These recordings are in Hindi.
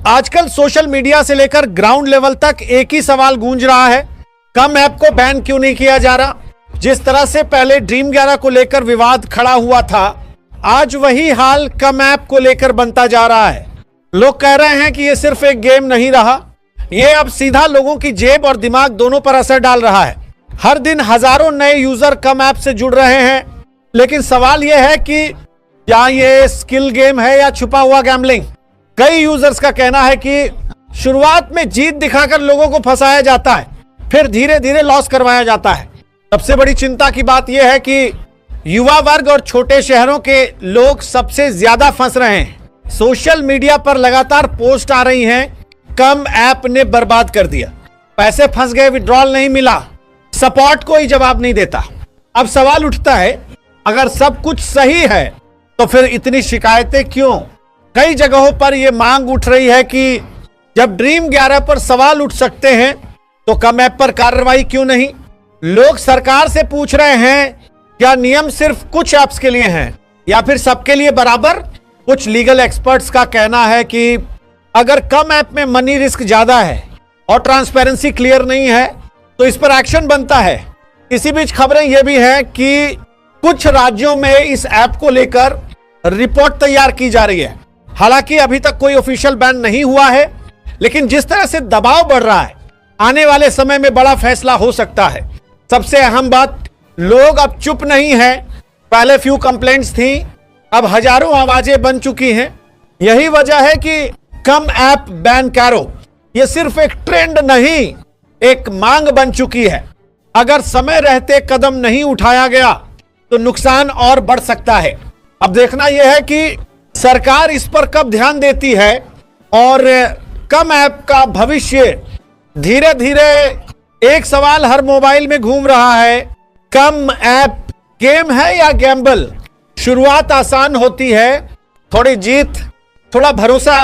आजकल सोशल मीडिया से लेकर ग्राउंड लेवल तक एक ही सवाल गूंज रहा है, कम ऐप को बैन क्यों नहीं किया जा रहा। जिस तरह से पहले ड्रीम 11 को लेकर विवाद खड़ा हुआ था, आज वही हाल कम ऐप को लेकर बनता जा रहा है। लोग कह रहे हैं कि यह सिर्फ एक गेम नहीं रहा, यह अब सीधा लोगों की जेब और दिमाग दोनों पर असर डाल रहा है। हर दिन हजारों नए यूजर कम ऐप से जुड़ रहे हैं, लेकिन सवाल यह है कि क्या ये स्किल गेम है या छुपा हुआ गैम्बलिंग। कई यूजर्स का कहना है कि शुरुआत में जीत दिखाकर लोगों को फंसाया जाता है, फिर धीरे धीरे लॉस करवाया जाता है। सबसे बड़ी चिंता की बात यह है कि युवा वर्ग और छोटे शहरों के लोग सबसे ज्यादा फंस रहे हैं। सोशल मीडिया पर लगातार पोस्ट आ रही हैं, कम ऐप ने बर्बाद कर दिया, पैसे फंस गए, विड्रॉल नहीं मिला, सपोर्ट कोई जवाब नहीं देता। अब सवाल उठता है, अगर सब कुछ सही है तो फिर इतनी शिकायतें क्यों। कई जगहों पर यह मांग उठ रही है कि जब ड्रीम 11 पर सवाल उठ सकते हैं तो कम ऐप पर कार्रवाई क्यों नहीं। लोग सरकार से पूछ रहे हैं, क्या नियम सिर्फ कुछ ऐप्स के लिए हैं या फिर सबके लिए बराबर। कुछ लीगल एक्सपर्ट्स का कहना है कि अगर कम ऐप में मनी रिस्क ज्यादा है और ट्रांसपेरेंसी क्लियर नहीं है तो इस पर एक्शन बनता है। इसी बीच खबरें यह भी हैं कि कुछ राज्यों में इस ऐप को लेकर रिपोर्ट तैयार की जा रही है। हालांकि अभी तक कोई ऑफिशियल बैन नहीं हुआ है, लेकिन जिस तरह से दबाव बढ़ रहा है, आने वाले समय में बड़ा फैसला हो सकता है। सबसे अहम बात, लोग अब चुप नहीं हैं। पहले फ्यू कंप्लेंट्स थी, अब हजारों आवाजें बन चुकी हैं। यही वजह है कि कम ऐप बैन करो यह सिर्फ एक ट्रेंड नहीं, एक मांग बन चुकी है। अगर समय रहते कदम नहीं उठाया गया तो नुकसान और बढ़ सकता है। अब देखना यह है कि सरकार इस पर कब ध्यान देती है और कम ऐप का भविष्य। धीरे धीरे एक सवाल हर मोबाइल में घूम रहा है, कम ऐप गेम है या गैम्बल। शुरुआत आसान होती है, थोड़ी जीत, थोड़ा भरोसा,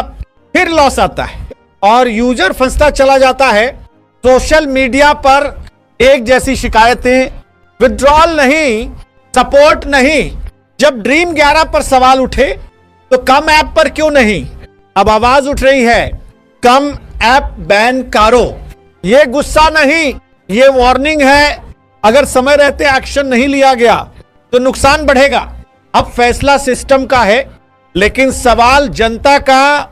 फिर लॉस आता है और यूजर फंसता चला जाता है। सोशल मीडिया पर एक जैसी शिकायतें, विड्रॉल नहीं, सपोर्ट नहीं। जब ड्रीम 11 पर सवाल उठे तो कम ऐप पर क्यों नहीं। अब आवाज उठ रही है, कम ऐप बैन करो। यह गुस्सा नहीं, यह वार्निंग है। अगर समय रहते एक्शन नहीं लिया गया तो नुकसान बढ़ेगा। अब फैसला सिस्टम का है, लेकिन सवाल जनता का